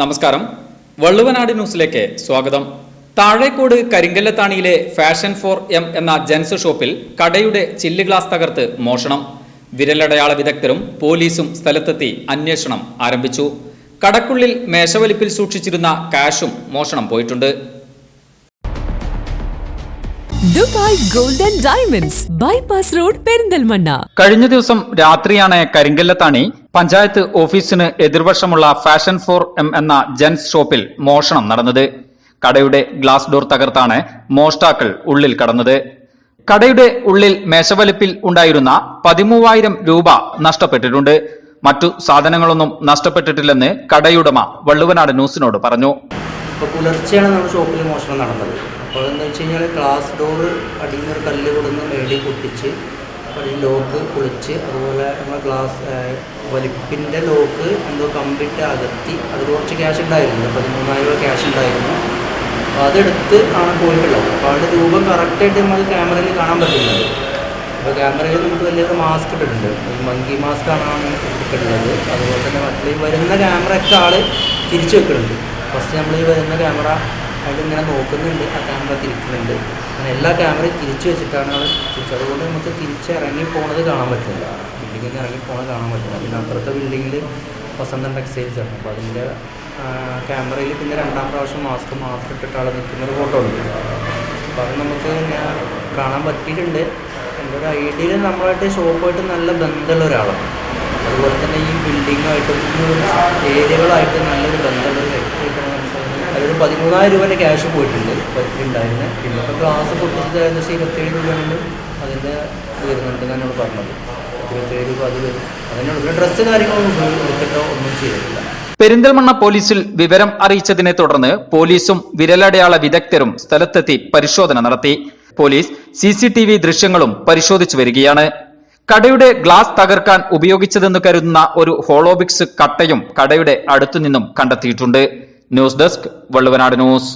നമസ്കാരം, വള്ളുവനാട് ന്യൂസിലേക്ക് സ്വാഗതം. താഴേക്കോട് കരിങ്കല്ലത്താണിയിലെ ഫാഷൻ ഫോർ എം എന്ന ജെൻസ് ഷോപ്പിൽ കടയുടെ ചില്ല് ഗ്ലാസ് തകർത്ത് മോഷണം. വിരലടയാള വിദഗ്ധരും പോലീസും സ്ഥലത്തെത്തി അന്വേഷണം ആരംഭിച്ചു. കടക്കുള്ളിൽ മേശവലിപ്പിൽ സൂക്ഷിച്ചിരുന്ന കാഷും മോഷണം പോയിട്ടുണ്ട്. Dubai golden diamonds bypass road Perinthalmanna. കഴിഞ്ഞ ദിവസം രാത്രിയാണ് കരിങ്കല്ലത്താണി പഞ്ചായത്ത് ഓഫീസിന് എതിർവശമുള്ള ഫാഷൻ ഫോർ എം എന്ന ജെൻസ് ഷോപ്പിൽ മോഷണം നടന്നത്. കടയുടെ ഗ്ലാസ് ഡോർ തകർത്താണ് മോഷ്ടാക്കൾ ഉള്ളിൽ കടന്നത്. കടയുടെ ഉള്ളിൽ മേശവലിപ്പിൽ ഉണ്ടായിരുന്ന 13,000 രൂപ നഷ്ടപ്പെട്ടിട്ടുണ്ട്. മറ്റു സാധനങ്ങളൊന്നും നഷ്ടപ്പെട്ടിട്ടില്ലെന്ന് കടയുടമ വള്ളുവനാട് ന്യൂസിനോട് പറഞ്ഞു. ഇപ്പോൾ പുലർച്ചെയാണ് നമ്മുടെ ഷോപ്പിൽ മോഷണം നടന്നത്. അപ്പോൾ എന്താ വെച്ച് കഴിഞ്ഞാൽ ഗ്ലാസ് ഡോറ് അടിയിൽ നിന്ന് ഒരു കല്ല് കൊടുന്ന് മേളിൽ പൊട്ടിച്ച് അതിൽ ലോക്ക് പൊളിച്ച്, അതുപോലെ നമ്മുടെ ഗ്ലാസ് വലിപ്പിൻ്റെ ലോക്ക് എന്തോ കമ്പിട്ട് അകത്തി. അതിൽ കുറച്ച് ക്യാഷ് ഉണ്ടായിരുന്നു, 13,000 രൂപ ക്യാഷ് ഉണ്ടായിരുന്നു. അപ്പോൾ അതെടുത്ത് ആണ് പോയിട്ടുള്ളത്. അപ്പോൾ അതിൻ്റെ രൂപം കറക്റ്റായിട്ട് നമുക്ക് ക്യാമറയിൽ കാണാൻ പറ്റുന്നത്. അപ്പോൾ ക്യാമറയിൽ നമുക്ക് വലിയൊരു മാസ്ക് ഇട്ടിട്ടുണ്ട്, മങ്കി മാസ്ക് ആണ് ഇട്ടിട്ടുള്ളത്. അതുപോലെ തന്നെ മറ്റേ വരുന്ന ക്യാമറയൊക്കെ ആൾ തിരിച്ചു വെക്കുന്നുണ്ട്. ഫസ്റ്റ് നമ്മൾ ഈ വരുന്ന ക്യാമറ അതിലിങ്ങനെ നോക്കുന്നുണ്ട്, ആ ക്യാമറ തിരിക്കുന്നുണ്ട്. അങ്ങനെ എല്ലാ ക്യാമറയും തിരിച്ചു വെച്ചിട്ടാണ് ആൾ തിരിച്ചത്. അതുകൊണ്ട് നമുക്ക് തിരിച്ചിറങ്ങി പോണത് കാണാൻ പറ്റില്ല, ബിൽഡിങ്ങിൽ നിന്ന് ഇറങ്ങി പോണത് കാണാൻ പറ്റില്ല. പിന്നെ അപ്പുറത്തെ ബിൽഡിങ്ങിൽ വസന്തൻ ടെക്സ്റ്റൈൽസ് ആണ്. അപ്പോൾ അതിൻ്റെ ക്യാമറയിൽ പിന്നെ 2ാം പ്രാവശ്യം മാസ്ക് മാത്രം ഇട്ടിട്ട് ആൾ നിൽക്കുന്നൊരു ഫോട്ടോ ഉണ്ട്. അപ്പോൾ അത് നമുക്ക് കാണാൻ പറ്റിയിട്ടുണ്ട്. എൻ്റെ ഒരു ഐഡിയയിൽ നമ്മളായിട്ട് ഷോപ്പായിട്ട് നല്ല ബന്ധമുള്ള ഒരാളാണ്. അതുപോലെ തന്നെ ഈ ബിൽഡിങ്ങുമായിട്ടും ഏരിയകളായിട്ട് നല്ലൊരു ബന്ധമുള്ള ഒരു വ്യക്തിയായിട്ടാണ് നമുക്ക്. അതിലൊരു 13,000 രൂപേൻ്റെ ക്യാഷ് പോയിട്ടുണ്ട് ഉണ്ടായിരുന്നത്. പിന്നെ ഇപ്പോൾ ഗ്ലാസ് പൊട്ടിച്ചത് ഏകദേശം 27 രൂപയാണ് അതിൻ്റെ വരുന്നുണ്ട് എന്നോട് പറഞ്ഞത്. 27 രൂപ അത് വരും. അതിനുള്ള ഡ്രസ്സ് കാര്യങ്ങളൊന്നും എടുത്തിട്ടോ ഒന്നും ചെയ്തിട്ടില്ല. പെരിന്തൽമണ്ണ പോലീസിൽ വിവരം അറിയിച്ചതിനെ തുടർന്ന് പോലീസും വിരലടയാള വിദഗ്ധരും സ്ഥലത്തെത്തി പരിശോധന നടത്തി. പോലീസ് CCTV ദൃശ്യങ്ങളും പരിശോധിച്ചു വരികയാണ്. കടയുടെ ഗ്ലാസ് തകർക്കാൻ ഉപയോഗിച്ചതെന്ന് കരുതുന്ന ഒരു ഹോളോബിക്സ് കട്ടയും കടയുടെ അടുത്തുനിന്നും കണ്ടെത്തിയിട്ടുണ്ട്. News desk, Valluvanad news.